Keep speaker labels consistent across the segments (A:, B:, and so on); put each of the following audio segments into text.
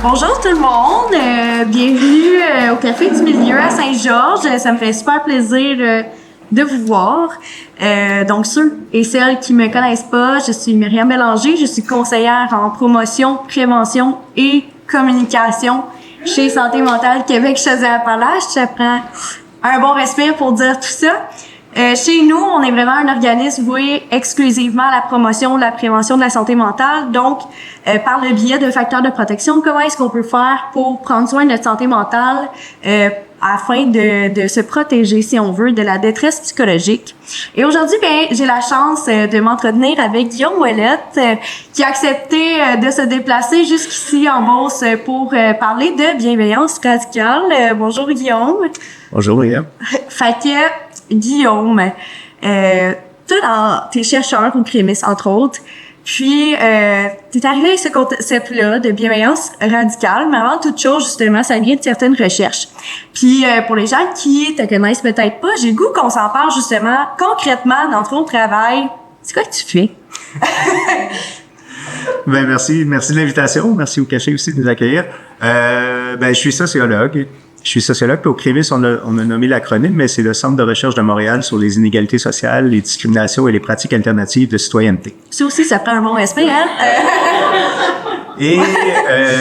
A: Bonjour tout le monde, bienvenue au Café du Milieu à Saint-Georges. Ça me fait super plaisir de vous voir. Donc ceux et celles qui me connaissent pas, je suis Myriam Bélanger, je suis conseillère en promotion, prévention et communication chez Santé Mentale Québec Chaudière-Appalaches. Ça prend un bon respire pour dire tout ça. Chez nous, on est vraiment un organisme voué exclusivement à la promotion, la prévention de la santé mentale. Donc, par le biais de facteurs de protection, comment est-ce qu'on peut faire pour prendre soin de notre santé mentale afin de se protéger, si on veut, de la détresse psychologique. Et aujourd'hui, j'ai la chance de m'entretenir avec Guillaume Ouellette, qui a accepté de se déplacer jusqu'ici en Beauce pour parler de bienveillance radicale. Bonjour Guillaume.
B: Bonjour Myriam.
A: Fait que Guillaume, toi, t'es chercheur au CREMIS, entre autres, puis t'es arrivé avec ce concept-là de bienveillance radicale, mais avant toute chose, justement, ça vient de certaines recherches. Puis pour les gens qui te connaissent peut-être pas, j'ai le goût qu'on s'en parle justement concrètement dans ton travail. C'est quoi que tu fais?
B: Ben merci de l'invitation, merci au café aussi de nous accueillir. Je suis sociologue. Puis au CREMIS, on a nommé l'acronyme, mais c'est le Centre de recherche de Montréal sur les inégalités sociales, les discriminations et les pratiques alternatives de citoyenneté.
A: Ça aussi, ça prend un bon respect, hein?
B: Et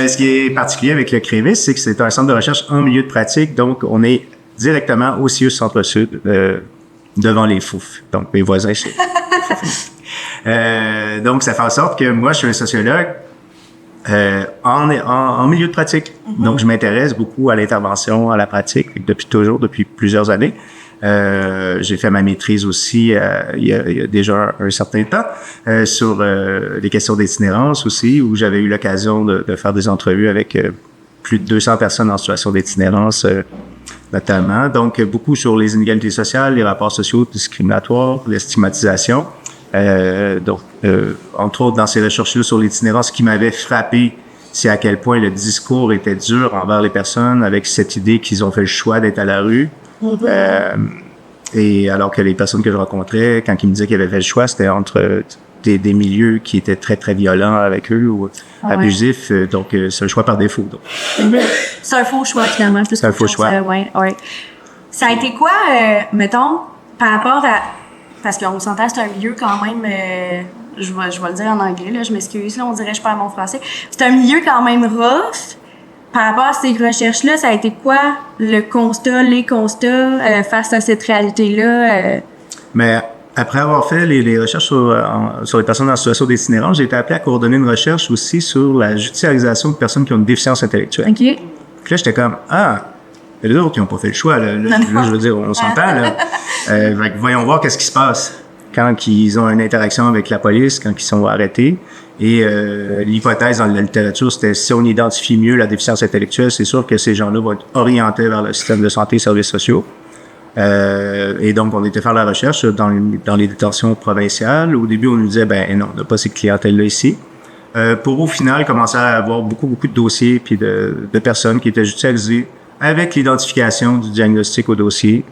B: ce qui est particulier avec le CREMIS, c'est que c'est un centre de recherche en milieu de pratique, donc on est directement au CIUS Centre-Sud, devant les Fouf. Donc mes voisins, c'est donc ça fait en sorte que moi, je suis un sociologue en milieu de pratique. Mm-hmm. Donc, je m'intéresse beaucoup à l'intervention, à la pratique, depuis plusieurs années. J'ai fait ma maîtrise aussi il y a déjà un certain temps sur les questions d'itinérance aussi, où j'avais eu l'occasion de faire des entrevues avec plus de 200 personnes en situation d'itinérance notamment. Donc, beaucoup sur les inégalités sociales, les rapports sociaux discriminatoires, les stigmatisations. Entre autres, dans ces recherches-là sur l'itinérance, ce qui m'avait frappé, c'est à quel point le discours était dur envers les personnes avec cette idée qu'ils ont fait le choix d'être à la rue. Mm-hmm. Et alors que les personnes que je rencontrais, quand ils me disaient qu'ils avaient fait le choix, c'était entre des milieux qui étaient très, très violents avec eux ou abusifs. Donc, c'est un choix par défaut. Donc.
A: C'est un faux choix, finalement.
B: C'est un faux choix.
A: Ouais. Ça a été quoi, mettons, par rapport à... Parce qu'on s'entend, c'est un milieu quand même, je vais le dire en anglais, là, je m'excuse, là, on dirait que je parle mon français. C'est un milieu quand même rough. Par rapport à ces recherches-là, ça a été quoi les constats face à cette réalité-là? Mais
B: après avoir fait les recherches sur les personnes en situation d'itinérance, j'ai été appelé à coordonner une recherche aussi sur la judiciarisation de personnes qui ont une déficience intellectuelle.
A: OK. Puis
B: là, j'étais comme, les autres, ils n'ont pas fait le choix. Là, je veux dire, on s'entend. Là. Voyons voir qu'est-ce qui se passe quand ils ont une interaction avec la police, quand ils sont arrêtés. Et l'hypothèse dans la littérature, c'était si on identifie mieux la déficience intellectuelle, c'est sûr que ces gens-là vont être orientés vers le système de santé et services sociaux. Et donc, on était faire la recherche dans les détentions provinciales. Au début, on nous disait, non, on n'a pas ces clientèles-là ici. Pour au final commencer à avoir beaucoup de dossiers puis de personnes qui étaient judicialisées avec l'identification du diagnostic au dossier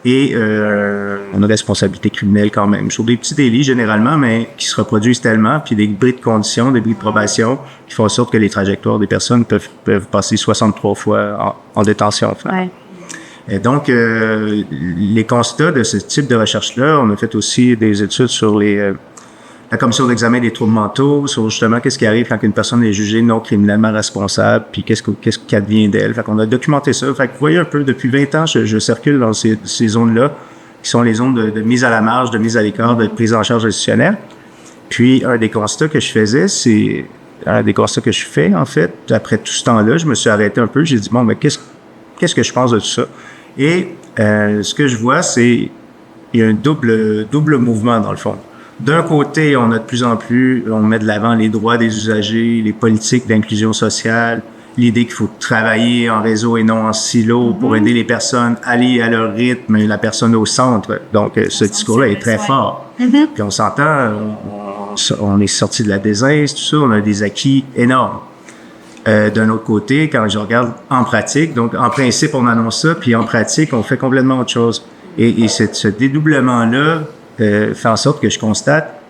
B: et une responsabilité criminelle quand même, sur des petits délits généralement, mais qui se reproduisent tellement, puis des bris de conditions, des bris de probation, qui font en sorte que les trajectoires des personnes peuvent passer 63 fois en détention. Enfin.
A: Ouais.
B: Et donc, les constats de ce type de recherche-là, on a fait aussi des études sur la commission d'examen des troubles mentaux, sur justement qu'est-ce qui arrive quand une personne est jugée non criminellement responsable, puis qu'est-ce qui advient d'elle. Fait qu'on a documenté ça. Fait que vous voyez un peu, depuis 20 ans, je circule dans ces zones-là, qui sont les zones de mise à la marge, de mise à l'écart, de prise en charge institutionnelle. Puis, un des constats que je fais, en fait, après tout ce temps-là, je me suis arrêté un peu, j'ai dit, mais qu'est-ce que je pense de tout ça? Et ce que je vois, c'est il y a un double mouvement, dans le fond. D'un côté, on a de plus en plus, on met de l'avant les droits des usagers, les politiques d'inclusion sociale, l'idée qu'il faut travailler en réseau et non en silo pour aider les personnes à aller à leur rythme, la personne au centre. Donc, ce discours-là est très fort. Puis on s'entend, on est sorti de la désince, tout ça, on a des acquis énormes. D'un autre côté, quand je regarde en pratique, donc en principe, on annonce ça, puis en pratique, on fait complètement autre chose. Et ce dédoublement-là fait en sorte que je constate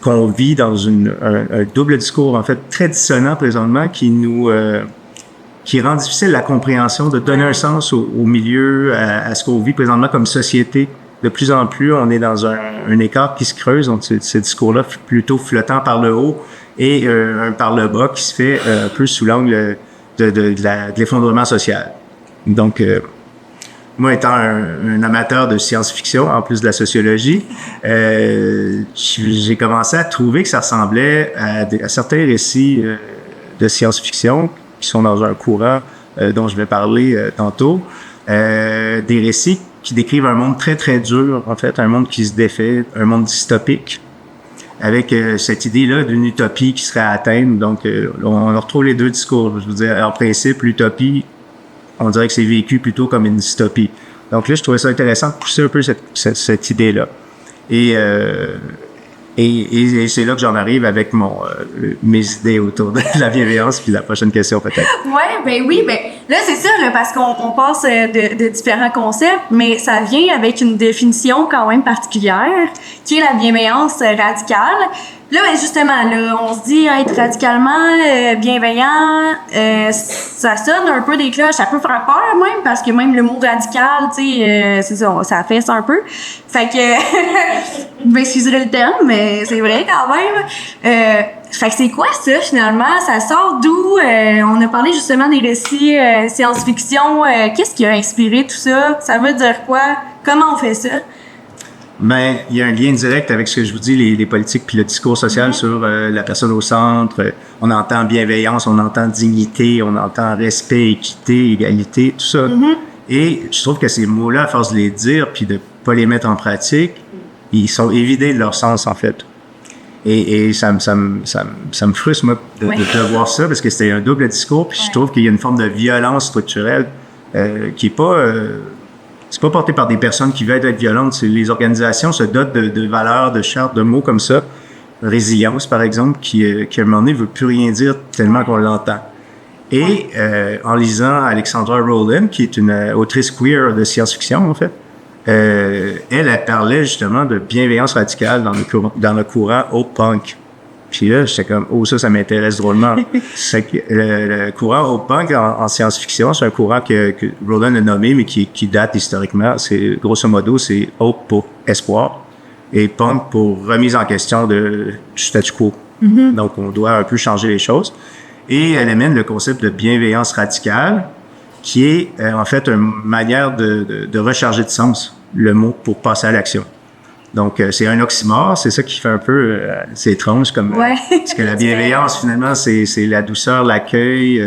B: qu'on vit dans un double discours, en fait, très dissonant présentement, qui nous qui rend difficile la compréhension, de donner un sens au milieu, à ce qu'on vit présentement comme société. De plus en plus, on est dans un écart qui se creuse, donc ce discours-là plutôt flottant par le haut et par le bas qui se fait un peu sous l'angle de l'effondrement social. Donc, moi, étant un amateur de science-fiction, en plus de la sociologie, j'ai commencé à trouver que ça ressemblait à certains récits de science-fiction qui sont dans un courant dont je vais parler tantôt. Des récits qui décrivent un monde très, très dur, en fait, un monde qui se défait, un monde dystopique, avec cette idée-là d'une utopie qui serait à atteindre. Donc, on retrouve les deux discours. Je veux dire, en principe, l'utopie, on dirait que c'est vécu plutôt comme une dystopie. Donc là, je trouvais ça intéressant de pousser un peu cette idée-là. Et c'est là que j'en arrive avec mes idées autour de la bienveillance, puis la prochaine question peut-être.
A: Oui, là c'est ça, là, parce qu'on passe de différents concepts, mais ça vient avec une définition quand même particulière, qui est la bienveillance radicale. Là, justement, là, on se dit être radicalement bienveillant, ça sonne un peu des cloches, ça peut faire peur même, parce que même le mot radical, tu sais, c'est ça fesse un peu. Fait que, vous m'excuserez le terme, mais c'est vrai quand même. Fait que c'est quoi ça, finalement? Ça sort d'où? On a parlé justement des récits science-fiction. Qu'est-ce qui a inspiré tout ça? Ça veut dire quoi? Comment on fait ça?
B: Ben, il y a un lien direct avec ce que je vous dis, les politiques puis le discours social sur la personne au centre. On entend bienveillance, on entend dignité, on entend respect, équité, égalité, tout ça. Et je trouve que ces mots-là, à force de les dire puis de pas les mettre en pratique, ils sont évidés de leur sens, en fait. Et ça me frustre, moi, de voir ça, parce que c'était un double discours, puis je trouve qu'il y a une forme de violence structurelle qui est pas... c'est pas porté par des personnes qui veulent être violentes. C'est les organisations se dotent de valeurs, de chartes, de mots comme ça. Résilience, par exemple, qui à un moment donné veut plus rien dire tellement qu'on l'entend. Et en lisant Alexandra Rowland, qui est une autrice queer de science-fiction, en fait, elle parlait justement de bienveillance radicale dans le courant au-punk. Puis là, j'étais comme, ça m'intéresse drôlement. C'est que le courant au-punk en science-fiction, c'est un courant que Rowland a nommé, mais qui date historiquement. C'est, grosso modo, c'est hope pour espoir et punk pour remise en question du statu quo. Donc, on doit un peu changer les choses. Et elle amène le concept de bienveillance radicale, qui est en fait une manière de recharger de sens le mot pour passer à l'action. Donc, c'est un oxymore, c'est ça qui fait un peu... c'est étrange comme... parce que la bienveillance, finalement, c'est la douceur, l'accueil,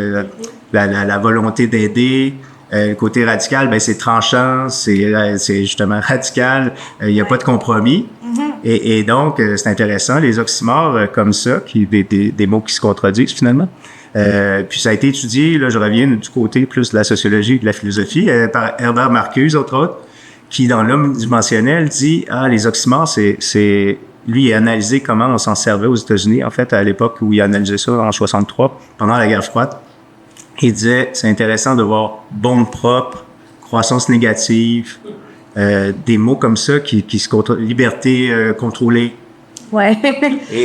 B: la volonté d'aider. Le côté radical, ben c'est tranchant, c'est justement radical. Il n'y a pas de compromis. Et donc, c'est intéressant, les oxymores comme ça, des mots qui se contredisent, finalement. Puis ça a été étudié, là, je reviens du côté plus de la sociologie et de la philosophie, par Herbert Marcuse, entre autres, qui, dans l'homme dimensionnel, dit, les oxymores, lui, il a analysé comment on s'en servait aux États-Unis, en fait, à l'époque où il a analysé ça en 63, pendant la guerre froide. Il disait, c'est intéressant de voir bombe propre, croissance négative, des mots comme ça qui se contre liberté contrôlée.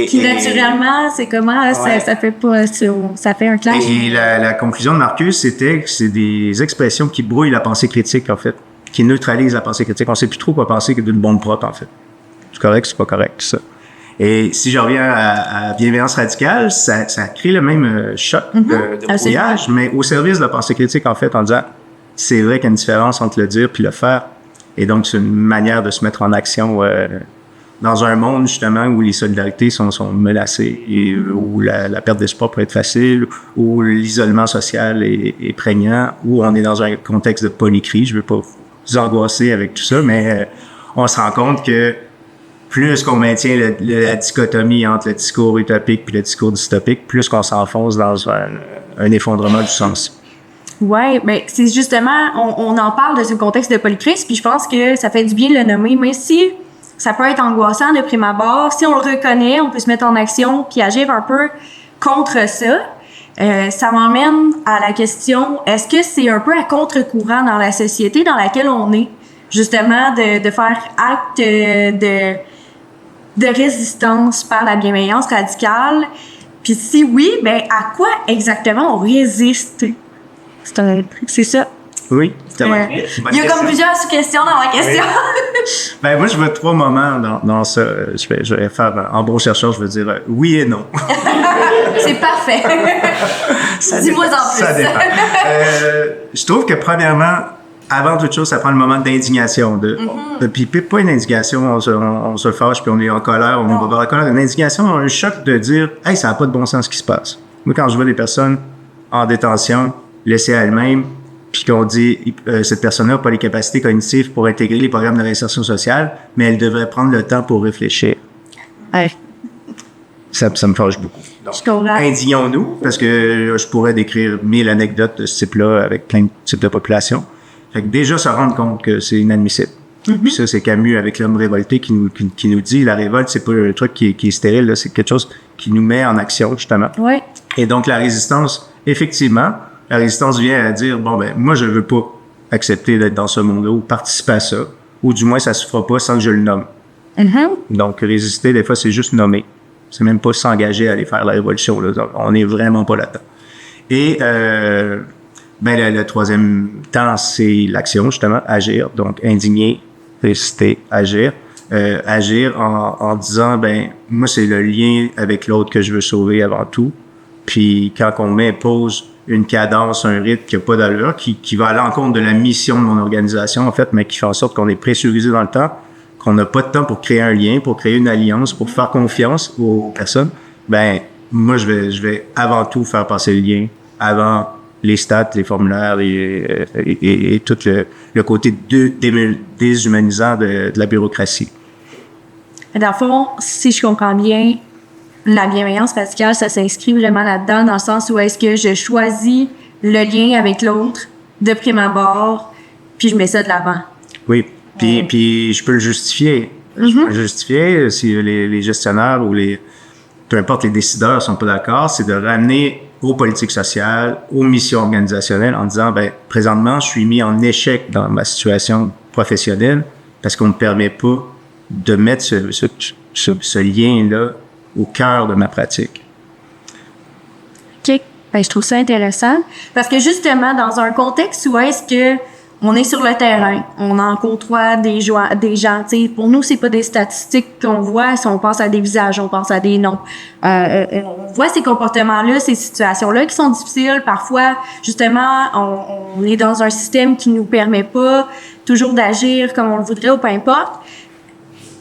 A: Qui naturellement, c'est comment ça fait pas, ça fait un clash.
B: Et la conclusion de Marcuse, c'était que c'est des expressions qui brouillent la pensée critique, en fait, qui neutralisent la pensée critique. On sait plus trop quoi penser que d'une bombe propre, en fait. C'est correct, c'est pas correct, ça. Et si je reviens à bienveillance radicale, ça crée le même choc de brouillage, mais au service de la pensée critique, en fait, en disant, c'est vrai qu'il y a une différence entre le dire puis le faire. Et donc, c'est une manière de se mettre en action dans un monde, justement, où les solidarités sont menacées et où la perte d'espoir peut être facile, où l'isolement social est prégnant, où on est dans un contexte de polycrie. Je veux pas vous angoisser avec tout ça, mais on se rend compte que plus qu'on maintient la dichotomie entre le discours utopique et le discours dystopique, plus qu'on s'enfonce dans un effondrement du sens.
A: Ouais, ben c'est justement, on en parle de ce contexte de polycrise, puis je pense que ça fait du bien de le nommer, mais si ça peut être angoissant de prime abord, si on le reconnaît, on peut se mettre en action puis agir un peu contre ça. Ça m'emmène à la question, est-ce que c'est un peu à contre-courant dans la société dans laquelle on est, justement, de faire acte de résistance par la bienveillance radicale? Puis si oui, ben à quoi exactement on résiste? C'est ça.
B: Oui.
A: Il y a comme plusieurs sous-questions dans ma question.
B: Ben, moi, je vois 3 moments dans ça. Je vais faire, en bon chercheur, je veux dire oui et non.
A: C'est parfait. Dis-moi en plus.
B: Ça dépend. Je trouve que, premièrement, avant toute chose, ça prend le moment d'indignation. Puis pas une indignation, on se fâche, puis on est en colère, on va voir la colère. Une indignation, un choc de dire « Hey, ça n'a pas de bon sens ce qui se passe. » Moi, quand je vois des personnes en détention, laissées à elles-mêmes, puis qu'on dit cette personne-là n'a pas les capacités cognitives pour intégrer les programmes de réinsertion sociale, mais elle devrait prendre le temps pour réfléchir.
A: Ouais.
B: Ça me fâche beaucoup. Donc, indignons-nous, parce que je pourrais décrire 1000 anecdotes de ce type-là avec plein de types de populations. Fait que déjà se rendre compte que c'est inadmissible. Puis ça, c'est Camus avec L'homme révolté qui nous dit la révolte, c'est pas un truc qui est stérile, là, c'est quelque chose qui nous met en action, justement.
A: Ouais.
B: Et donc, la résistance, effectivement, la résistance vient à dire, bon, ben, moi, je veux pas accepter d'être dans ce monde-là ou participer à ça, ou du moins, ça se fera pas sans que je le nomme. Donc, résister, des fois, c'est juste nommer. C'est même pas s'engager à aller faire la révolution, là. On est vraiment pas là-dedans. Et, ben, le troisième temps, c'est l'action, justement, agir. Donc, indigner, résister, agir. Agir en disant, ben, moi, c'est le lien avec l'autre que je veux sauver avant tout. Puis, quand on m'impose une cadence, un rythme qui n'a pas d'allure, qui va à l'encontre de la mission de mon organisation, en fait, mais qui fait en sorte qu'on est pressurisé dans le temps, qu'on n'a pas de temps pour créer un lien, pour créer une alliance, pour faire confiance aux personnes, ben, moi, je vais avant tout faire passer le lien avant les stats, les formulaires et tout le côté déshumanisant de la bureaucratie.
A: Dans le fond, si je comprends bien, la bienveillance radicale, ça s'inscrit vraiment là-dedans, dans le sens où est-ce que je choisis le lien avec l'autre de prime abord, puis je mets ça de l'avant.
B: Oui, puis je peux le justifier. Je peux le justifier si les gestionnaires ou peu importe les décideurs sont pas d'accord, c'est de ramener aux politiques sociales, aux missions organisationnelles en disant, ben, présentement, je suis mis en échec dans ma situation professionnelle parce qu'on me permet pas de mettre ce lien-là au cœur de ma pratique.
A: OK. Ben, je trouve ça intéressant parce que justement, dans un contexte où est-ce que on est sur le terrain, on en côtoie des gens, tu sais, pour nous, c'est pas des statistiques qu'on voit, si on pense à des visages, on pense à des noms. On voit ces comportements-là, ces situations-là qui sont difficiles. Parfois, justement, on est dans un système qui nous permet pas toujours d'agir comme on le voudrait ou peu importe.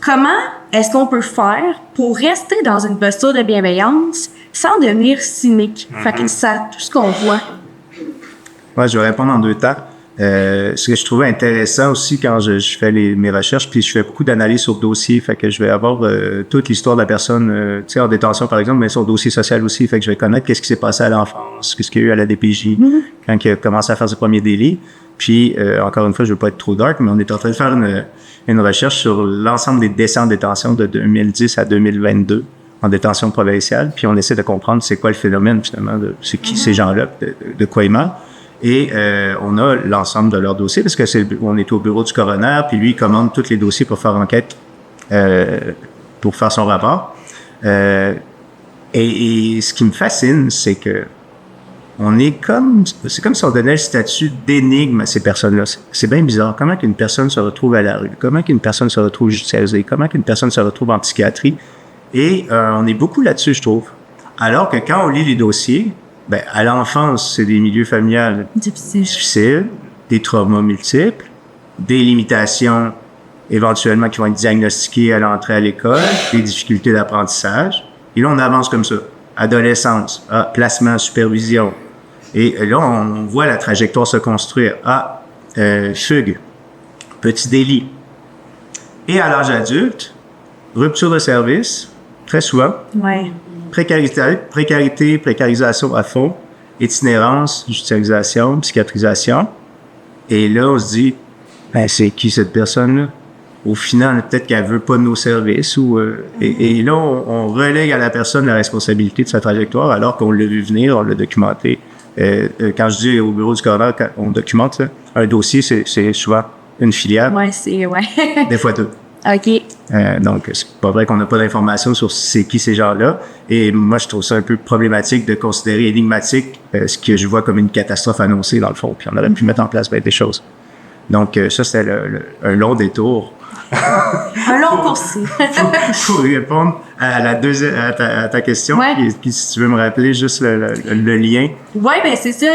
A: Comment est-ce qu'on peut faire pour rester dans une posture de bienveillance sans devenir cynique? Fait que ça, tout ce qu'on voit.
B: Ouais, je vais répondre en 2 temps. Ce que je trouvais intéressant aussi quand je fais mes recherches, puis je fais beaucoup d'analyses sur le dossier, fait que je vais avoir toute l'histoire de la personne, tu sais, en détention par exemple, mais sur le dossier social aussi, fait que je vais connaître qu'est-ce qui s'est passé à l'enfance, qu'est-ce qu'il y a eu à la DPJ, quand il a commencé à faire ses premiers délits. Puis, encore une fois, je veux pas être trop dark, mais on est en train de faire une recherche sur l'ensemble des décès en détention de 2010 à 2022 en détention provinciale, puis on essaie de comprendre c'est quoi le phénomène finalement, c'est qui ces gens-là, de quoi ils meurent. Et on a l'ensemble de leurs dossiers parce que on est au bureau du coroner, puis lui il commande tous les dossiers pour faire enquête, pour faire son rapport. Et ce qui me fascine, c'est que c'est comme si on donnait le statut d'énigme à ces personnes-là. C'est bien bizarre. Comment qu'une personne se retrouve à la rue? Comment qu'une personne se retrouve judiciarisée? Comment qu'une personne se retrouve en psychiatrie? Et on est beaucoup là-dessus, je trouve. Alors que quand on lit les dossiers, ben, à l'enfance, c'est des milieux familiales difficiles, des traumas multiples, des limitations éventuellement qui vont être diagnostiquées à l'entrée à l'école, des difficultés d'apprentissage. Et là, on avance comme ça. Adolescence, placement, supervision. Et là, on voit la trajectoire se construire. Fugue, petit délit. Et à l'âge adulte, rupture de service, très souvent.
A: Ouais.
B: Précarisation à fond, itinérance, judiciarisation, psychiatrisation. Et là, on se dit, ben, c'est qui cette personne-là? Au final, peut-être qu'elle veut pas de nos services. Et là, on relègue à la personne la responsabilité de sa trajectoire alors qu'on l'a vu venir, on l'a documenté. Quand je dis au bureau du coroner, quand on documente un dossier, c'est souvent une filière.
A: Ouais, c'est.
B: Des fois 2.
A: OK.
B: Donc, c'est pas vrai qu'on n'a pas d'informations sur c'est qui ces gens-là. Et moi, je trouve ça un peu problématique de considérer énigmatique ce que je vois comme une catastrophe annoncée, dans le fond. Puis on aurait pu mettre en place des choses. Donc, ça, c'était un long détour.
A: Un long coursier.
B: pour répondre à à ta question.
A: Ouais.
B: Puis, si tu veux me rappeler juste le lien.
A: Oui, ben c'est ça.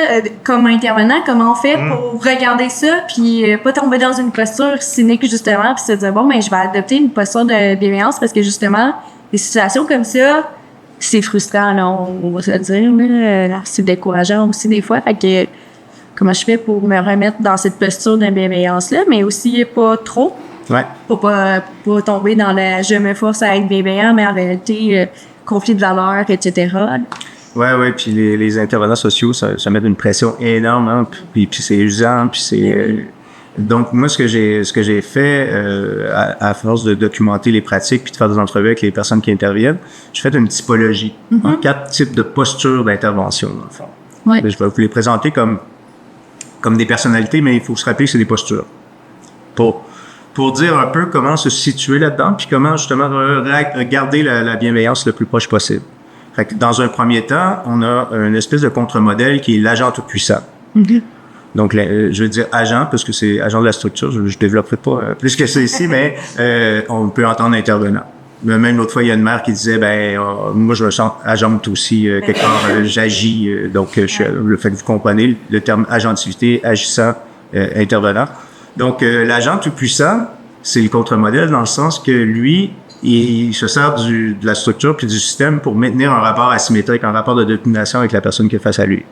A: Comme intervenant, comment on fait pour regarder ça, puis pas tomber dans une posture cynique, justement, puis se dire, bon, ben je vais adopter une posture de bienveillance parce que, justement, des situations comme ça, c'est frustrant, là, on va se le dire. Là. C'est décourageant aussi, des fois. Fait que, comment je fais pour me remettre dans cette posture de bienveillance-là, mais aussi pas trop.
B: Ouais.
A: Pour pas tomber dans le « je me force à être bienveillant », mais en réalité, conflit de valeurs, etc.
B: Ouais, puis les intervenants sociaux, ça met une pression énorme, hein, puis c'est usant, puis c'est... donc, moi, ce que j'ai fait, à force de documenter les pratiques puis de faire des entrevues avec les personnes qui interviennent, je fais une typologie, en 4 types de postures d'intervention, dans le fond.
A: Ouais.
B: Je vais vous les présenter comme des personnalités, mais il faut se rappeler que c'est des postures. Pour dire un peu comment se situer là-dedans, puis comment justement garder la bienveillance le plus proche possible. Fait que dans un premier temps, on a une espèce de contre-modèle qui est l'agent tout-puissant. Donc, je veux dire agent, parce que c'est agent de la structure, je développerai pas plus que ça ici, mais on peut entendre intervenant. Même l'autre fois, il y a une mère qui disait, moi, je me sens agente aussi, quelque part, j'agis, donc le fait que vous comprenez le terme agentivité, agissant, intervenant. Donc, l'agent tout-puissant, c'est le contre-modèle dans le sens que lui, il se sert de la structure puis du système pour maintenir un rapport asymétrique, un rapport de domination avec la personne qui est face à lui.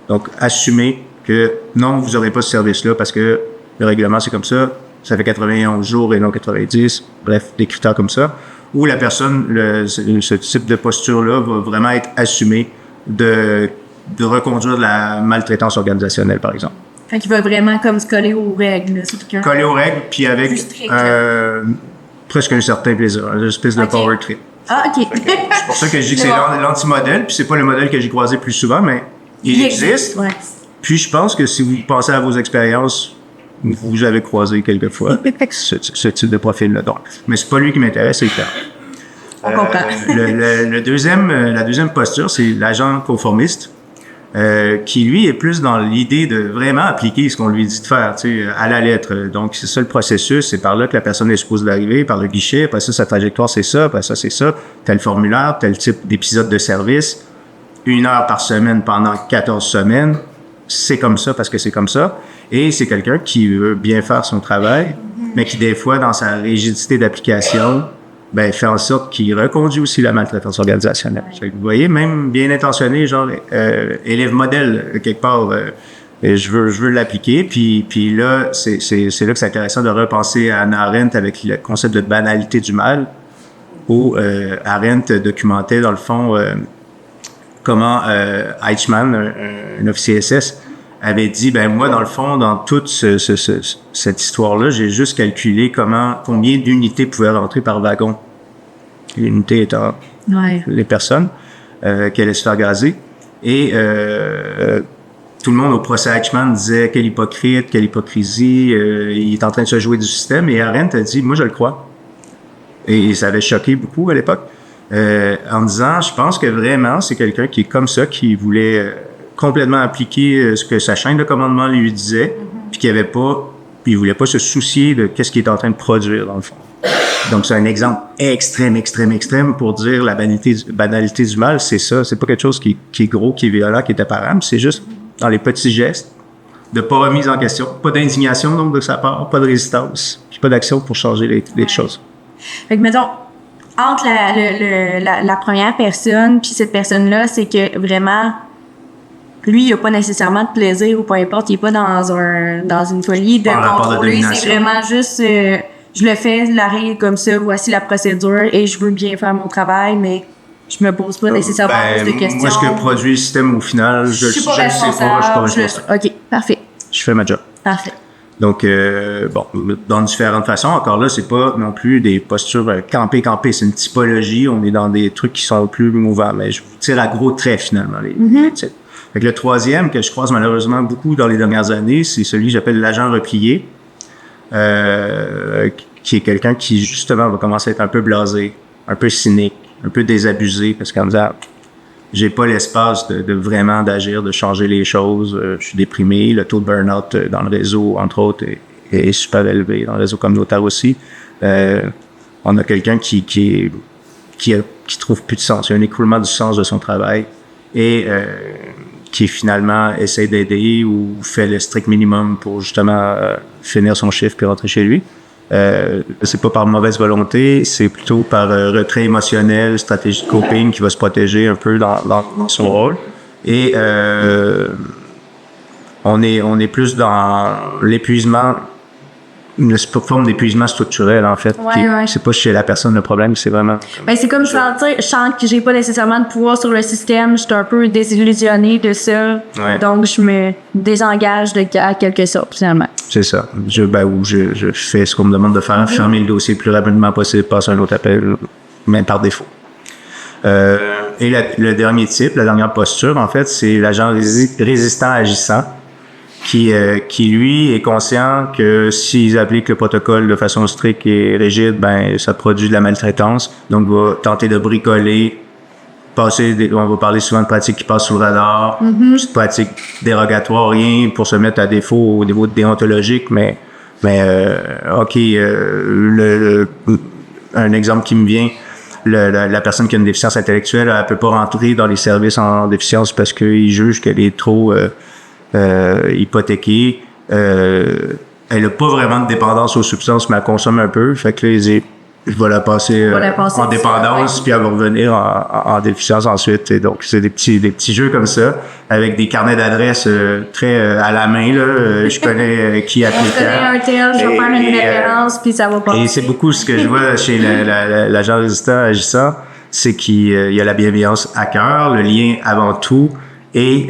B: Donc, assumer que non, vous n'aurez pas ce service-là parce que le règlement, c'est comme ça fait 91 jours et non 90, bref, des critères comme ça, où la personne, ce type de posture-là va vraiment être assumée de reconduire de la maltraitance organisationnelle, par exemple.
A: Fait qu'il va vraiment comme se coller aux règles. C'est
B: coller aux règles, puis avec presque un certain plaisir, une espèce de power trip.
A: Ah, OK.
B: C'est pour ça que je dis que c'est l'anti-modèle, puis c'est pas le modèle que j'ai croisé plus souvent, mais il existe. Ouais. Puis je pense que si vous pensez à vos expériences, vous avez croisé quelquefois ce type de profil-là. Donc, mais c'est pas lui qui m'intéresse, c'est le terme.
A: On comprend.
B: La deuxième posture, c'est l'agent conformiste. Qui lui est plus dans l'idée de vraiment appliquer ce qu'on lui dit de faire, tu sais, à la lettre. Donc c'est ça le processus, c'est par là que la personne est supposée d'arriver, par le guichet. Après ça, sa trajectoire c'est ça, après ça c'est ça, tel formulaire, tel type d'épisode de service, 1 heure par semaine pendant 14 semaines, c'est comme ça parce que c'est comme ça. Et c'est quelqu'un qui veut bien faire son travail, mais qui des fois dans sa rigidité d'application, fait en sorte qu'il reconduit aussi la maltraitance organisationnelle. Vous voyez, même bien intentionné, genre élève modèle quelque part, je veux l'appliquer. Puis là, c'est là que c'est intéressant de repenser à Hannah Arendt avec le concept de banalité du mal, où Arendt documentait dans le fond comment Eichmann, un officier SS, avait dit, moi, dans le fond, dans toute cette histoire-là, j'ai juste calculé combien d'unités pouvaient rentrer par wagon. L'unité étant les personnes qui allaient se faire gazer. Et tout le monde au procès Eichmann disait quelle hypocrite, quelle hypocrisie, il est en train de se jouer du système. Et Arendt a dit, moi, je le crois. Et ça avait choqué beaucoup à l'époque, en disant, je pense que vraiment, c'est quelqu'un qui est comme ça, qui voulait complètement appliquer ce que sa chaîne de commandement lui disait, puis il voulait pas se soucier de qu'est-ce qu'il est en train de produire, dans le fond. Donc, c'est un exemple extrême pour dire la banalité du mal, c'est ça. C'est pas quelque chose qui est gros, qui est violent, qui est apparent, mais c'est juste dans les petits gestes, de pas remise en question, pas d'indignation, donc, de sa part, pas de résistance, puis pas d'action pour changer les choses.
A: Fait que, mettons, entre la première personne puis cette personne-là, c'est que vraiment, lui, il a pas nécessairement de plaisir ou peu importe, il est pas dans une folie de contrôler. C'est vraiment juste, je le fais, la règle comme ça, voici la procédure et je veux bien faire mon travail, mais je me pose pas nécessairement plus de questions.
B: Moi, ce que produit le système au final, je ne sais pas, je suis pas responsable.
A: OK, parfait.
B: Je fais ma job.
A: Parfait.
B: Donc, dans différentes façons. Encore là, c'est pas non plus des postures camper. C'est une typologie. On est dans des trucs qui sont plus mouvants. Mais je vous tire à gros traits, finalement, les types. Fait que le troisième, que je croise malheureusement beaucoup dans les dernières années, c'est celui que j'appelle l'agent replié. qui est quelqu'un qui, justement, va commencer à être un peu blasé, un peu cynique, un peu désabusé, parce qu'en disant, j'ai pas l'espace de vraiment d'agir, de changer les choses, je suis déprimé, le taux de burn-out dans le réseau, entre autres, est super élevé, dans le réseau communautaire aussi. On a quelqu'un qui trouve plus de sens, il y a un écoulement du sens de son travail, et qui finalement essaie d'aider ou fait le strict minimum pour justement finir son chiffre puis rentrer chez lui. C'est pas par mauvaise volonté, c'est plutôt par retrait émotionnel, stratégie de coping qui va se protéger un peu dans son rôle. Et on est plus dans l'épuisement, une forme d'épuisement structurel en fait.
A: Ouais, ouais.
B: C'est pas chez la personne le problème, c'est vraiment.
A: Ben c'est comme je sens que j'ai pas nécessairement de pouvoir sur le système, je suis un peu désillusionnée de ça, donc je me désengage à quelque sorte finalement.
B: C'est ça. Je fais ce qu'on me demande de faire, fermer le dossier le plus rapidement possible, passer un autre appel, même par défaut. Et le dernier type, la dernière posture, en fait, c'est l'agent résistant agissant, qui lui est conscient que s'ils appliquent le protocole de façon stricte et rigide, ben ça produit de la maltraitance. Donc va tenter de bricoler, on va parler souvent de pratiques qui passent sous le radar, de pratiques dérogatoires, rien pour se mettre à défaut au niveau déontologique, mais un exemple qui me vient, la personne qui a une déficience intellectuelle, elle peut pas rentrer dans les services en déficience parce qu'ils jugent qu'elle est trop hypothéquée. Elle a pas vraiment de dépendance aux substances, mais elle consomme un peu. Fait que là, je vais la passer en dépendance, puis elle va revenir en déficience ensuite. Et donc, c'est des petits jeux comme ça, avec des carnets d'adresses très à la main. Là, je connais qui applique.
A: Je connais un tel, je vais faire une référence, puis ça va passer.
B: Et c'est beaucoup ce que je vois chez l'agent résistant agissant, c'est qu'il y a la bienveillance à cœur, le lien avant tout, et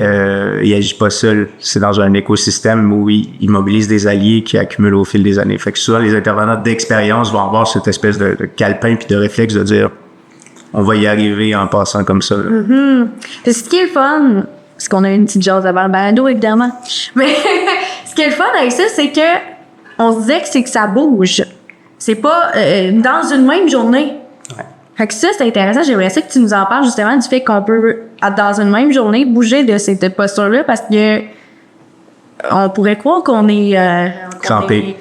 B: il agit pas seul. C'est dans un écosystème où il mobilise des alliés qui accumulent au fil des années. Fait que souvent, les intervenants d'expérience vont avoir cette espèce de calepin puis de réflexe de dire on va y arriver en passant comme ça.
A: Ce qui est le fun, parce qu'on a une petite jase avant le balado, évidemment, mais ce qui est le fun avec ça, c'est que on se disait que c'est que ça bouge. C'est pas dans une même journée. Fait que ça, c'est intéressant. J'aimerais ça que tu nous en parles justement du fait qu'on peut, dans une même journée, bouger de cette posture-là parce que on pourrait croire qu'on est campé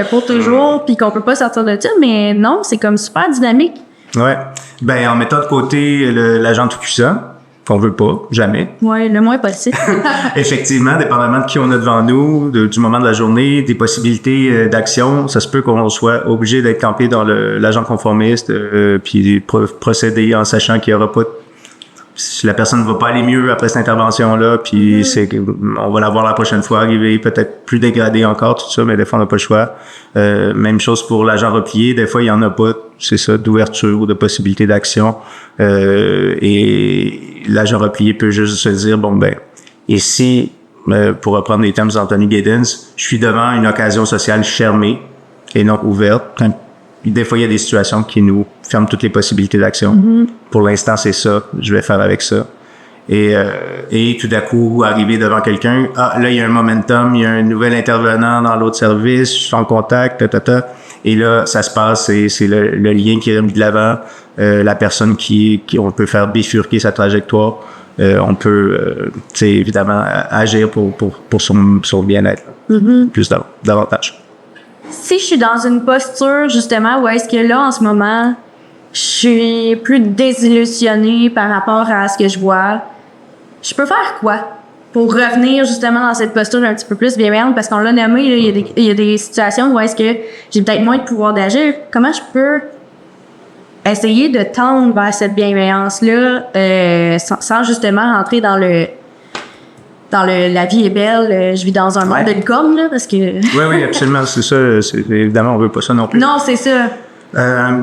A: pour toujours puis qu'on peut pas sortir de ça, mais non, c'est comme super dynamique.
B: Ouais. Ben, en mettant de côté l'agent tout-puissant, qu'on veut pas, jamais.
A: Ouais, le moins possible.
B: Effectivement, dépendamment de qui on a devant nous, du moment de la journée, des possibilités d'action, ça se peut qu'on soit obligé d'être campé dans l'agent conformiste, puis procéder en sachant qu'il y aura pas si la personne ne va pas aller mieux après cette intervention-là, puis on va la voir la prochaine fois arriver, peut-être plus dégradé encore, tout ça, mais des fois, on n'a pas le choix. Même chose pour l'agent replié, des fois, il y en a pas, c'est ça, d'ouverture ou de possibilité d'action. Et l'agent replié peut juste se dire, bon, ben, ici, pour reprendre les termes d'Anthony Giddens, je suis devant une occasion sociale fermée et non ouverte. Des fois, il y a des situations qui nous ferment toutes les possibilités d'action. Pour l'instant, c'est ça. Je vais faire avec ça. Et tout d'un coup, arriver devant quelqu'un, là, il y a un momentum, il y a un nouvel intervenant dans l'autre service, je suis en contact, et là, ça se passe, c'est le lien qui est mis de l'avant, la personne on peut faire bifurquer sa trajectoire, on peut, évidemment, agir pour son bien-être. Plus davantage.
A: Si je suis dans une posture, justement, où est-ce que là, en ce moment, je suis plus désillusionnée par rapport à ce que je vois, je peux faire quoi pour revenir, justement, dans cette posture un petit peu plus bienveillante? Parce qu'on l'a nommé, là, il y a des situations où est-ce que j'ai peut-être moins de pouvoir d'agir. Comment je peux essayer de tendre vers cette bienveillance-là sans justement rentrer dans la vie est belle, je vis dans un monde de licorne, là, parce que...
B: Oui, absolument, c'est ça. Évidemment, on veut pas ça non plus.
A: Non, c'est ça.
B: Un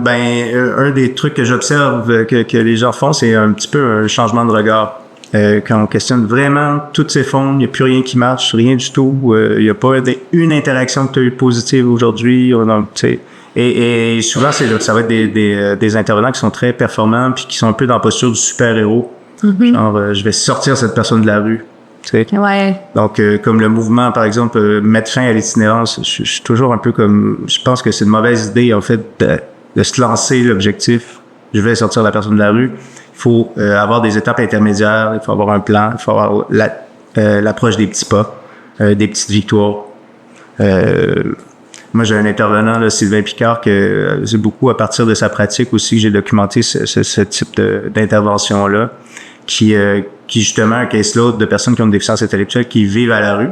B: des trucs que j'observe que les gens font, c'est un petit peu un changement de regard. Quand on questionne vraiment toutes ces fonds, il n'y a plus rien qui marche, rien du tout. Il n'y a pas une interaction que tu as eu positive aujourd'hui. Et souvent, ça va être des intervenants qui sont très performants puis qui sont un peu dans la posture du super-héros. Genre, je vais sortir cette personne de la rue. Tu sais.
A: Ouais.
B: Donc, comme le mouvement, par exemple, mettre fin à l'itinérance, je suis toujours un peu comme... Je pense que c'est une mauvaise idée, en fait, de se lancer l'objectif. Je vais sortir la personne de la rue. Il faut avoir des étapes intermédiaires, il faut avoir un plan, il faut avoir l'approche des petits pas, des petites victoires. Moi, j'ai un intervenant, là, Sylvain Picard, que c'est beaucoup à partir de sa pratique aussi que j'ai documenté ce type d'intervention-là, qui justement un caseload de personnes qui ont une déficience intellectuelle qui vivent à la rue.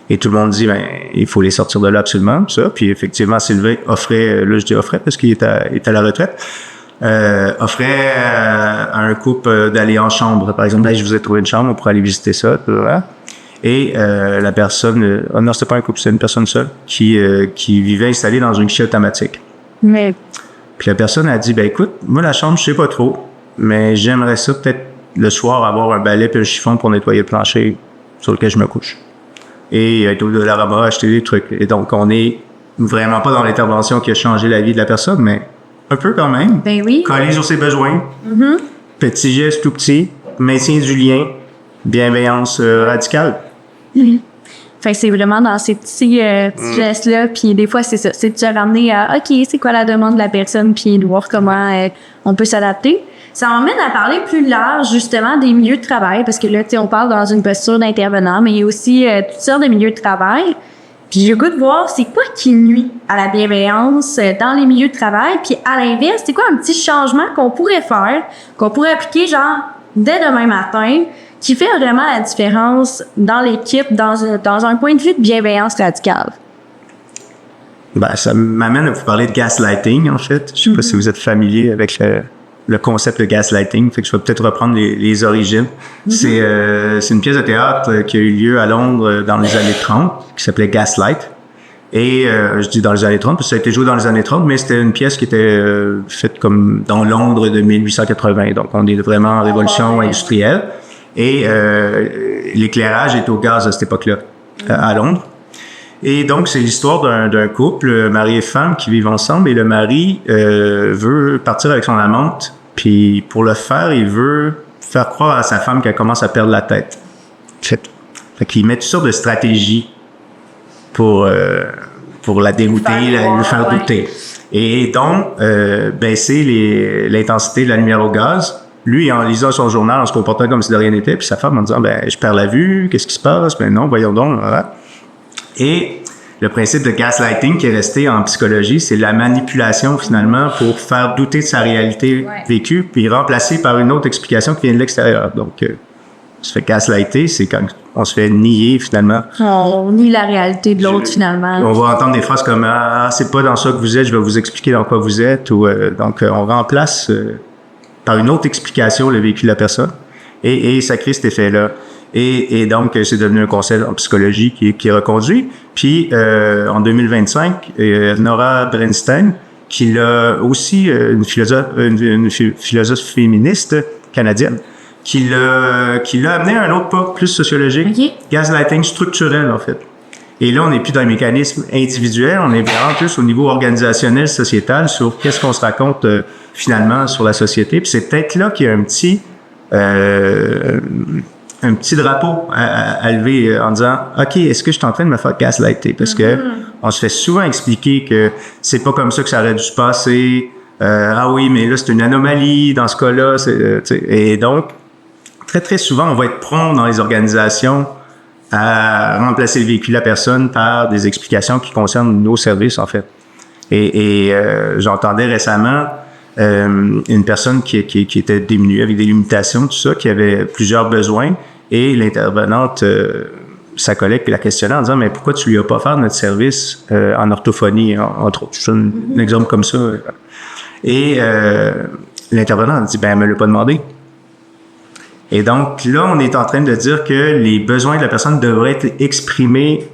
B: Et tout le monde dit, ben, il faut les sortir de là absolument, ça. Puis effectivement, Sylvain offrait, là je dis offrait parce qu'il est à la retraite, offrait à un couple d'aller en chambre. Par exemple, je vous ai trouvé une chambre, on pourrait aller visiter ça, voilà. Et la personne, non, c'était pas un couple, c'est une personne seule qui vivait installée dans une guichet automatique.
A: Mais
B: puis la personne a dit, ben écoute, moi la chambre, je sais pas trop, mais j'aimerais ça peut-être le soir avoir un balai puis un chiffon pour nettoyer le plancher sur lequel je me couche. Et il a été au Dollarama acheter des trucs. Et donc on est vraiment pas dans l'intervention qui a changé la vie de la personne, mais un peu quand même.
A: ben oui.
B: Coller sur ses besoins. Petit geste tout petit, maintien du lien, bienveillance radicale.
A: Fait que c'est vraiment dans ces petits gestes-là, puis des fois, c'est ça. C'est de se ramener à, OK, c'est quoi la demande de la personne, puis de voir comment on peut s'adapter. Ça m'emmène à parler plus large, justement, des milieux de travail, parce que là, tu sais, on parle dans une posture d'intervenant, mais il y a aussi toutes sortes de milieux de travail. Puis j'ai le goût de voir c'est quoi qui nuit à la bienveillance dans les milieux de travail, puis à l'inverse, c'est quoi un petit changement qu'on pourrait faire, qu'on pourrait appliquer, genre, dès demain matin, qui fait vraiment la différence dans l'équipe, dans un point de vue de bienveillance radicale?
B: Ben, ça m'amène à vous parler de gaslighting, en fait. Je sais pas si vous êtes familier avec le concept de gaslighting, fait que je vais peut-être reprendre les origines. C'est une pièce de théâtre qui a eu lieu à Londres dans les années 30, qui s'appelait Gaslight. Et je dis dans les années 30, parce que ça a été joué dans les années 30, mais c'était une pièce qui était faite comme dans Londres de 1880. Donc, on est vraiment en révolution industrielle. Et l'éclairage est au gaz à cette époque-là, à Londres. Et donc, c'est l'histoire d'un couple, mari et femme, qui vivent ensemble. Et le mari veut partir avec son amante. Puis, pour le faire, il veut faire croire à sa femme qu'elle commence à perdre la tête. Fait qu'il met toutes sortes de stratégies pour la dérouter, lui faire douter. Et donc, baisser l'intensité de la lumière au gaz. Lui, en lisant son journal, en se comportant comme si de rien n'était, puis sa femme en disant, ben, je perds la vue, qu'est-ce qui se passe? Ben non, voyons donc, voilà. Et le principe de gaslighting qui est resté en psychologie, c'est la manipulation, finalement, pour faire douter de sa réalité vécue, puis remplacer par une autre explication qui vient de l'extérieur. Donc, on se fait gaslighter, c'est quand on se fait nier, finalement.
A: On nie la réalité de l'autre, finalement.
B: On va entendre des phrases comme, ah, c'est pas dans ça que vous êtes, je vais vous expliquer dans quoi vous êtes, ou, donc, on remplace, par une autre explication le vécu de la personne, et ça crée cet effet-là. Et donc, c'est devenu un concept en psychologie qui est reconduit. Puis, en 2025, Nora Bernstein, qui l'a aussi, une philosophe féministe canadienne, qui l'a amené à un autre pas plus sociologique, gaslighting structurel, en fait. Et là, on n'est plus dans les mécanismes individuels, on est vraiment plus au niveau organisationnel, sociétal, sur qu'est-ce qu'on se raconte finalement sur la société. Puis c'est peut-être là qu'il y a un petit drapeau à lever en disant « OK, est-ce que je suis en train de me faire gaslighter? » Parce que on se fait souvent expliquer que c'est pas comme ça que ça aurait dû se passer. Ah oui, mais là, c'est une anomalie dans ce cas-là. Et donc, très, très souvent, on va être prompt dans les organisations à remplacer le vécu de la personne par des explications qui concernent nos services, en fait. Et j'entendais récemment une personne qui était démunie avec des limitations, tout ça, qui avait plusieurs besoins, et l'intervenante, sa collègue, la questionnait en disant « Mais pourquoi tu lui as pas offert notre service en orthophonie, entre autres? » Je donne un exemple comme ça. Et l'intervenante dit « Ben, elle me l'a pas demandé. » Et donc, là, on est en train de dire que les besoins de la personne devraient être exprimés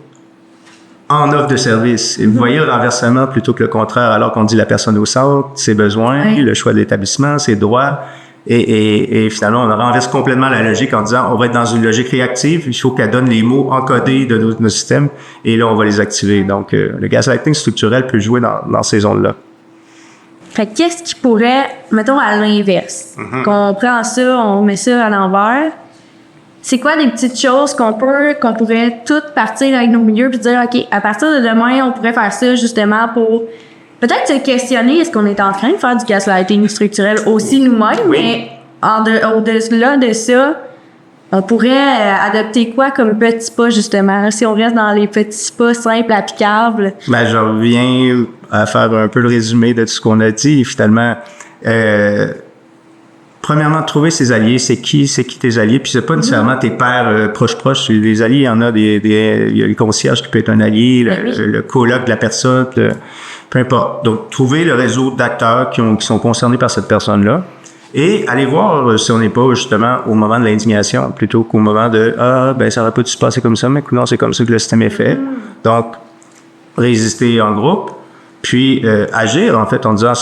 B: en offre de service. Et vous voyez le renversement plutôt que le contraire, alors qu'on dit la personne au centre, ses besoins, le choix de l'établissement, ses droits. Et finalement, on renverse complètement la logique en disant on va être dans une logique réactive, il faut qu'elle donne les mots encodés de nos systèmes, et là, on va les activer. Donc, le gaslighting structurel peut jouer dans ces zones-là.
A: Fait que qu'est-ce qui pourrait, mettons, à l'inverse, qu'on prend ça, on met ça à l'envers, c'est quoi des petites choses qu'on pourrait toutes partir avec nos milieux puis dire, OK, à partir de demain, on pourrait faire ça justement pour peut-être se questionner, est-ce qu'on est en train de faire du gaslighting structurel aussi nous-mêmes, mais au-delà de ça, on pourrait adopter quoi comme petits pas, justement, si on reste dans les petits pas simples, applicables?
B: Ben, je reviens à faire un peu le résumé de tout ce qu'on a dit. Finalement, premièrement, trouver ses alliés. C'est qui tes alliés? Puis c'est pas nécessairement tes pairs proches. Les alliés, il y en a il y a le concierge qui peut être un allié, le coloc de la personne, peu importe. Donc, trouver le réseau d'acteurs qui sont concernés par cette personne-là. Et aller voir si on n'est pas justement au moment de l'indignation plutôt qu'au moment de ça aurait pas dû se passer comme ça, mais non, c'est comme ça que le système est fait. Donc, résister en groupe, puis agir en fait en disant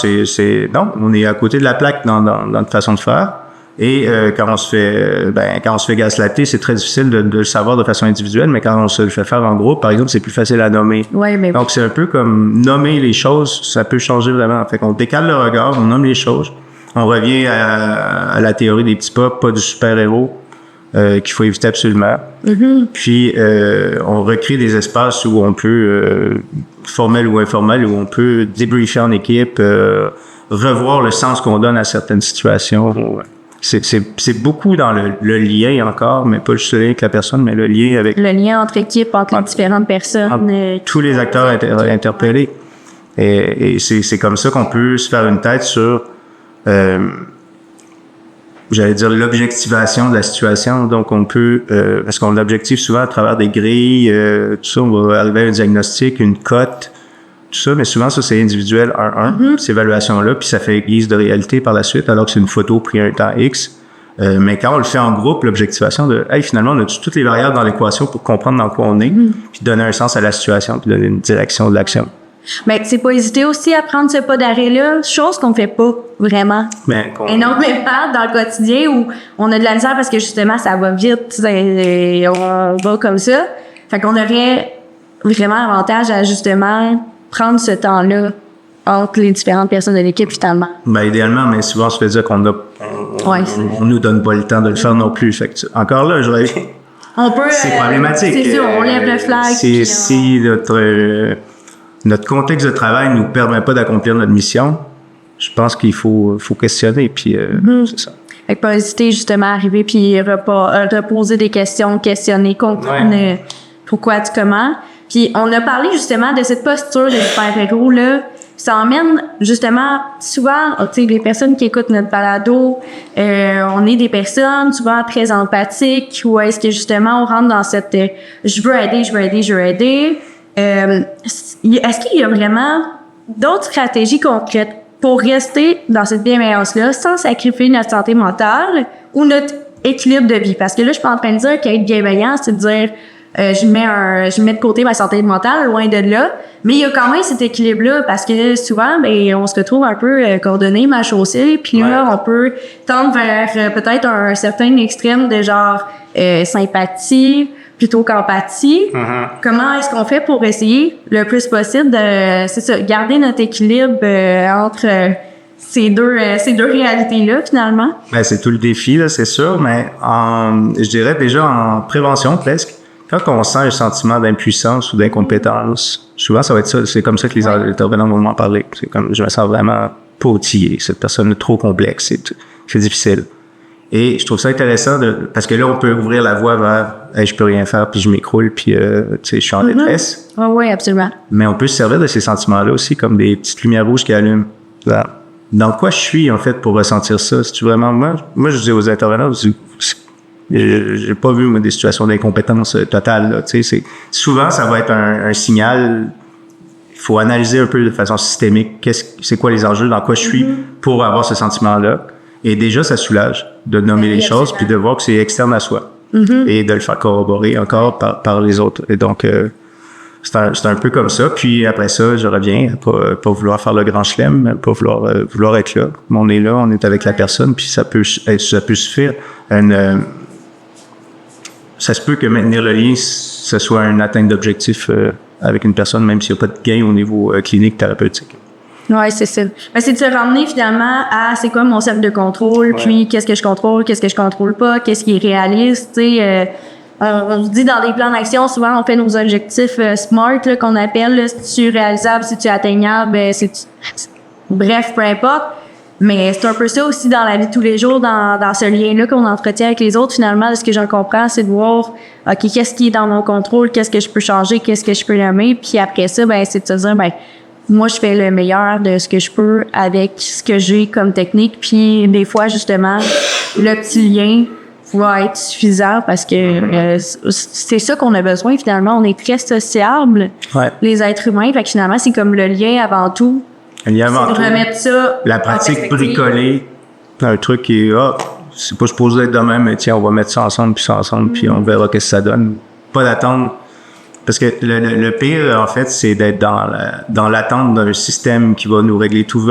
B: non, on est à côté de la plaque dans notre façon de faire. Et quand on se fait gaslighter, c'est très difficile de le savoir de façon individuelle, mais quand on se le fait faire en groupe, par exemple, c'est plus facile à nommer.
A: Ouais, mais
B: donc c'est un peu comme nommer les choses, ça peut changer vraiment. Fait qu'on décale le regard, on nomme les choses. On revient à la théorie des petits pas du super-héros qu'il faut éviter absolument. Mm-hmm. Puis, on recrée des espaces où on peut, formel ou informel, où on peut débriefer en équipe, revoir le sens qu'on donne à certaines situations. C'est beaucoup dans le lien encore, mais pas juste le lien avec la personne, mais le lien avec...
A: Le lien entre équipes, entre les différentes personnes.
B: Tous les acteurs interpellés. Et c'est comme ça qu'on peut se faire une tête sur... j'allais dire l'objectivation de la situation. Donc, on peut, parce qu'on l'objective souvent à travers des grilles, tout ça, on va arriver à un diagnostic, une cote, tout ça, mais souvent, ça, c'est individuel 1-1, ces évaluations-là, puis ça fait guise de réalité par la suite, alors que c'est une photo prise à un temps X. Mais quand on le fait en groupe, l'objectivation de, finalement, on a toutes les variables dans l'équation pour comprendre dans quoi on est, puis donner un sens à la situation, puis donner une direction de l'action.
A: Mais c'est pas hésiter aussi à prendre ce pas d'arrêt-là, chose qu'on fait pas vraiment. Énormément dans le quotidien où on a de la misère parce que justement ça va vite, et on va comme ça. Fait qu'on aurait vraiment avantage à justement prendre ce temps-là entre les différentes personnes de l'équipe finalement.
B: Ben idéalement, mais souvent on se fait dire qu'on nous donne pas le temps de le faire non plus. Fait que encore là, je reviens.
A: On peut.
B: C'est problématique.
A: C'est sûr, on lève le flag.
B: Si notre contexte de travail nous permet pas d'accomplir notre mission, je pense qu'il faut questionner, puis c'est ça.
A: Fait que pas hésiter justement à arriver puis reposer des questions, questionner, comprendre pourquoi du comment. Puis on a parlé justement de cette posture de super-héros là. Ça emmène justement souvent, tu sais, les personnes qui écoutent notre balado, on est des personnes souvent très empathiques, ou est-ce que justement on rentre dans cette je veux aider. Est-ce qu'il y a vraiment d'autres stratégies concrètes pour rester dans cette bienveillance-là sans sacrifier notre santé mentale ou notre équilibre de vie? Parce que là, je suis pas en train de dire qu'être bienveillant, c'est de dire je mets de côté ma santé mentale, loin de là. Mais il y a quand même cet équilibre-là parce que souvent, on se retrouve un peu coordonné, mal chaussé, puis là, on peut tendre vers peut-être un certain extrême de genre sympathie plutôt qu'empathie. Mm-hmm. Comment est-ce qu'on fait pour essayer le plus possible de garder notre équilibre entre ces deux réalités-là, finalement? Ben, c'est tout le défi, là, c'est sûr, mais je dirais déjà en prévention presque. Quand on sent un sentiment d'impuissance ou d'incompétence, souvent ça va être ça, c'est comme ça que les intervenants vont m'en parler. C'est comme, je me sens vraiment pas outillé, cette personne est trop complexe, c'est difficile. Et je trouve ça intéressant parce que là, on peut ouvrir la voie vers je peux rien faire, puis je m'écroule, puis tu sais, je suis en détresse. Oui, absolument.
B: Mais on peut se servir de ces sentiments-là aussi comme des petites lumières rouges qui allument. Dans quoi je suis, en fait, pour ressentir ça? C'est-tu vraiment moi, je dis aux intervenants, j'ai pas vu des situations d'incompétence totale, là. Tu sais, souvent, ça va être un signal. Il faut analyser un peu de façon systémique c'est quoi les enjeux, dans quoi je suis pour avoir ce sentiment-là. Et déjà, ça soulage de nommer les choses puis de voir que c'est externe à soi et de le faire corroborer encore par les autres. Et donc, c'est un peu comme ça. Puis après ça, je reviens à pas vouloir faire le grand chelem, pas vouloir être là. Mais on est là, on est avec la personne, puis ça peut se faire ça se peut que maintenir le lien, ce soit une atteinte d'objectif avec une personne, même s'il n'y a pas de gain au niveau clinique thérapeutique.
A: Ouais, c'est ça. Ben, c'est de se ramener finalement à c'est quoi mon cercle de contrôle, puis qu'est-ce que je contrôle pas, qu'est-ce qui est réaliste, tu sais. On se dit dans des plans d'action, souvent on fait nos objectifs SMART là, qu'on appelle, là, si tu réalisable, si tu atteignable, bref, peu importe. Mais c'est un peu ça aussi dans la vie de tous les jours, dans ce lien-là qu'on entretient avec les autres. Finalement, ce que j'en comprends, c'est de voir, OK, qu'est-ce qui est dans mon contrôle, qu'est-ce que je peux changer, qu'est-ce que je peux nommer. Puis après ça, ben c'est de se dire, ben moi, je fais le meilleur de ce que je peux avec ce que j'ai comme technique. Puis des fois, justement, le petit lien va être suffisant parce que c'est ça qu'on a besoin. Finalement, on est très sociables, les êtres humains. Fait que finalement, c'est comme le lien avant tout.
B: Il y a avant tout
A: remettre ça
B: la pratique bricolée, un truc qui est c'est pas supposé être de même, mais tiens, on va mettre ça ensemble, puis on verra qu'est-ce que ça donne. Pas d'attendre. Parce que le pire, en fait, c'est d'être dans l'attente d'un système qui va nous régler tout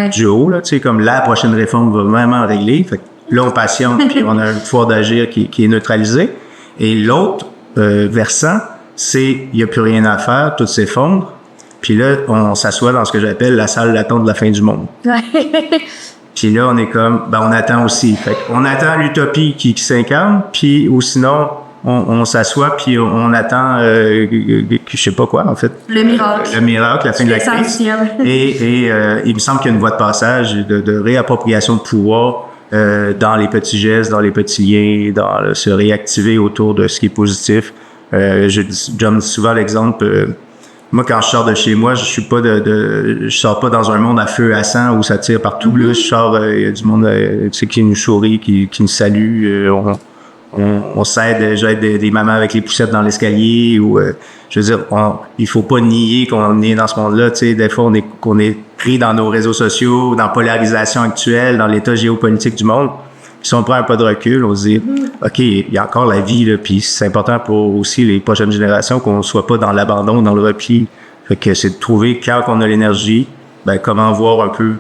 B: du haut, là, tu sais, comme la prochaine réforme va vraiment régler. Fait que là, on patiente, puis on a un pouvoir d'agir qui est neutralisé. Et l'autre versant, c'est il n'y a plus rien à faire, tout s'effondre. Puis là, on s'assoit dans ce que j'appelle la salle d'attente de la fin du monde. Puis là, on est comme, on attend aussi. Fait qu'on attend l'utopie qui s'incarne, puis ou sinon, on s'assoit, puis on attend, je sais pas quoi, en fait.
A: Le miracle.
B: Le miracle, la fin de la crise. Et il me semble qu'il y a une voie de passage de réappropriation de pouvoir dans les petits gestes, dans les petits liens, dans se réactiver autour de ce qui est positif. Je donne souvent l'exemple... moi, quand je sors de chez moi, je sors pas dans un monde à feu à sang où ça tire partout. Là, je sors, il y a du monde, tu sais, qui nous sourit, qui nous salue. On s'aide, j'aide des mamans avec les poussettes dans l'escalier. Ou, je veux dire, il faut pas nier qu'on est dans ce monde-là. Tu sais, des fois, qu'on est pris dans nos réseaux sociaux, dans la polarisation actuelle, dans l'état géopolitique du monde. Si on prend un pas de recul, on se dit, OK, il y a encore la vie, là, puis c'est important pour aussi les prochaines générations qu'on ne soit pas dans l'abandon, dans le repli. Fait que c'est de trouver, quand on a l'énergie, comment voir un peu,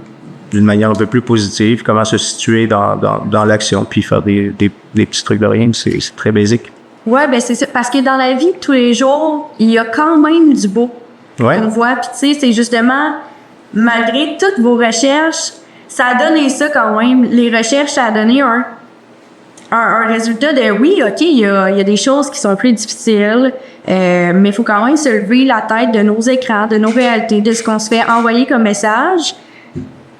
B: d'une manière un peu plus positive, comment se situer dans l'action, puis faire des petits trucs de rien. C'est très basique.
A: Ouais, c'est ça. Parce que dans la vie de tous les jours, il y a quand même du beau.
B: Ouais.
A: On voit, puis tu sais, c'est justement, malgré toutes vos recherches, ça a donné ça quand même. Les recherches, ça a donné un résultat de oui, OK, il y a des choses qui sont plus difficiles, mais il faut quand même se lever la tête de nos écrans, de nos réalités, de ce qu'on se fait envoyer comme message.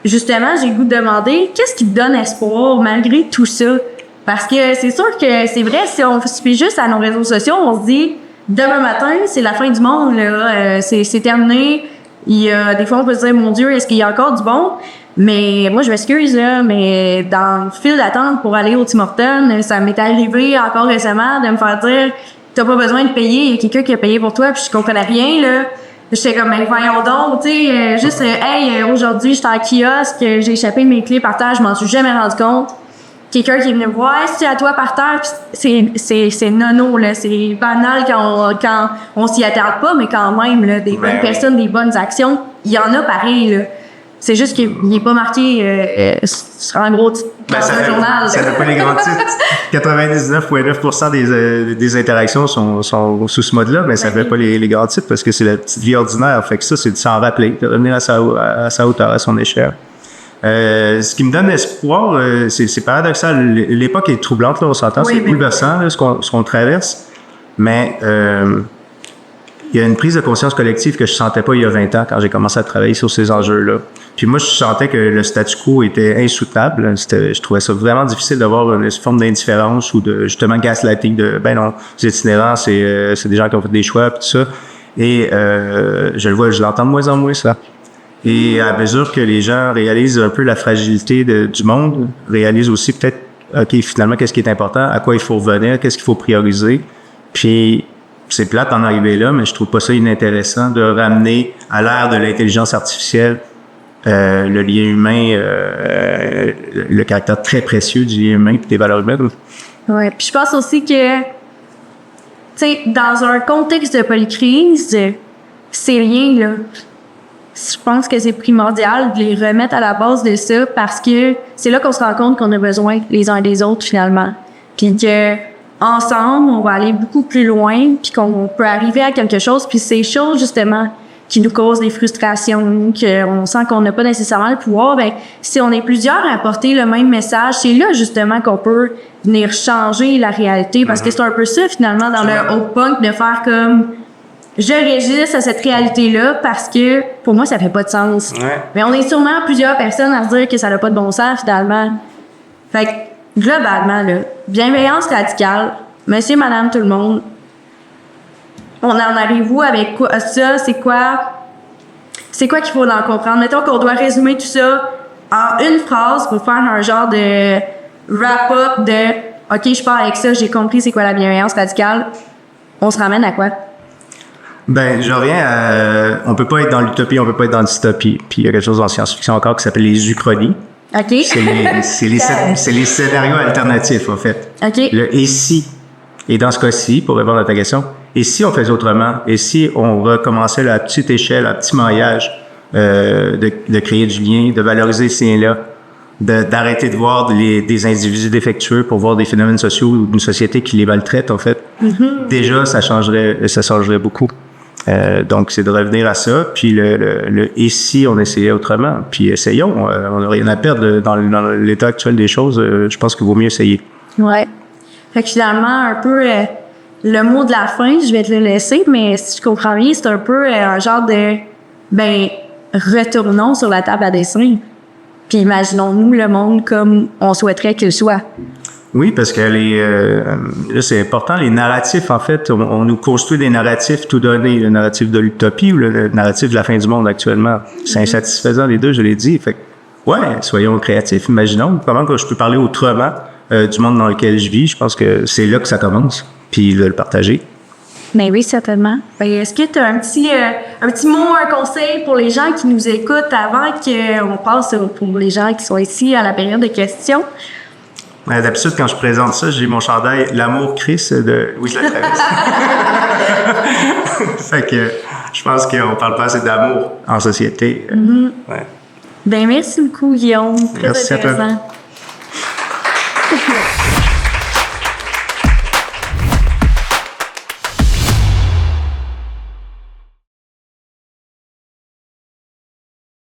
A: Justement, j'ai le goût de demander qu'est-ce qui te donne espoir malgré tout ça? Parce que c'est sûr que c'est vrai, si on se fie juste à nos réseaux sociaux, on se dit demain matin, c'est la fin du monde, là, c'est terminé. Des fois, on peut se dire, mon Dieu, est-ce qu'il y a encore du bon? Mais moi, je m'excuse, là, mais dans le fil d'attente pour aller au Tim Hortons, ça m'est arrivé encore récemment de me faire dire t'as pas besoin de payer, il y a quelqu'un qui a payé pour toi, puis je comprenais rien, là. J'étais comme, voyons donc, tu sais, juste, hey, aujourd'hui, j'étais en kiosque, j'ai échappé mes clés par terre, je m'en suis jamais rendu compte. Quelqu'un qui est venu me voir, c'est à toi par terre, puis c'est nono, là, c'est banal quand on s'y attarde pas, mais quand même, là, des bonnes personnes, des bonnes actions, il y en a pareil, là. C'est juste qu'il n'est pas marqué sur un gros titre dans un journal.
B: Ça n'a pas les grands titres. 99,9% des interactions sont sous ce mode-là, mais ça ne fait pas les grands titres parce que c'est la petite vie ordinaire. Fait que ça, c'est de s'en rappeler, de revenir à sa hauteur, à son échelle. Ce qui me donne espoir, c'est paradoxal. L'époque est troublante, là, on s'entend, c'est bouleversant, là, ce qu'on traverse. Mais il y a une prise de conscience collective que je sentais pas il y a 20 ans quand j'ai commencé à travailler sur ces enjeux-là. Puis moi, je sentais que le statu quo était insoutenable. Je trouvais ça vraiment difficile d'avoir une forme d'indifférence ou de, justement, gaslighting de, non, c'est itinérant, c'est des gens qui ont fait des choix, puis tout ça. Et je l'entends de moins en moins, ça. Et à mesure que les gens réalisent un peu la fragilité du monde, réalisent aussi peut-être, OK, finalement, qu'est-ce qui est important, à quoi il faut revenir, qu'est-ce qu'il faut prioriser. Puis, c'est plate d'en arriver là, mais je trouve pas ça inintéressant de ramener à l'ère de l'intelligence artificielle le lien humain, le caractère très précieux du lien humain et des valeurs humaines.
A: Ouais, puis je pense aussi que, tu sais, dans un contexte de polycrise, ces liens-là, je pense que c'est primordial de les remettre à la base de ça parce que c'est là qu'on se rend compte qu'on a besoin les uns des autres finalement. Puis que ensemble, on va aller beaucoup plus loin puis qu'on peut arriver à quelque chose. Puis ces choses, justement, qui nous causent des frustrations, qu'on sent qu'on n'a pas nécessairement le pouvoir, ben si on est plusieurs à apporter le même message, c'est là justement qu'on peut venir changer la réalité, parce que c'est un peu ça finalement dans le haut punk de faire comme je résiste à cette réalité-là parce que pour moi ça fait pas de sens.
B: Ouais.
A: Mais on est sûrement plusieurs personnes à se dire que ça n'a pas de bon sens finalement. Fait que globalement là, bienveillance radicale, monsieur, madame, tout le monde. On en arrive où avec quoi ça? C'est quoi qu'il faut en comprendre? Mettons qu'on doit résumer tout ça en une phrase pour faire un genre de wrap-up de OK, je pars avec ça, j'ai compris c'est quoi la bienveillance radicale. On se ramène à quoi?
B: Ben, je reviens à... On peut pas être dans l'utopie, on peut pas être dans la dystopie. Puis il y a quelque chose en science-fiction encore qui s'appelle les uchronies.
A: OK.
B: C'est les scénarios alternatifs, en fait.
A: OK.
B: Le « et si ». Et dans ce cas-ci, pour répondre à ta question, et si on faisait autrement? Et si on recommençait à petite échelle, à petit maillage, de créer du lien, de valoriser ces liens-là, d'arrêter de voir des individus défectueux pour voir des phénomènes sociaux ou d'une société qui les maltraite, en fait. Mm-hmm. Déjà, ça changerait beaucoup. Donc, c'est de revenir à ça. Puis le « et si on essayait autrement », puis essayons. On n'a rien à perdre dans l'état actuel des choses. Je pense qu'il vaut mieux essayer.
A: Ouais. Fait que finalement, un peu le mot de la fin, je vais te le laisser, mais si je comprends bien, c'est un peu un genre de retournons sur la table à dessin. Puis imaginons-nous le monde comme on souhaiterait qu'il soit.
B: Oui, parce que là, c'est important, les narratifs, en fait, on nous construit des narratifs tout donnés, le narratif de l'utopie ou le narratif de la fin du monde actuellement. C'est insatisfaisant, les deux, je l'ai dit. Fait que, ouais, soyons créatifs, imaginons comment que je peux parler autrement du monde dans lequel je vis. Je pense que c'est là que ça commence, puis de le partager.
A: Ben oui, certainement. Ben, est-ce que tu as un petit mot, un conseil pour les gens qui nous écoutent avant qu'on passe pour les gens qui sont ici à la période de questions?
B: D'habitude, quand je présente ça, j'ai mon chandail « L'amour Christ » de Louise Latraverse. Fait que je pense qu'on parle pas assez d'amour en société.
A: Mm-hmm.
B: Ouais.
A: Ben merci beaucoup, Guillaume. Très
B: merci
A: intéressant.
B: à toi.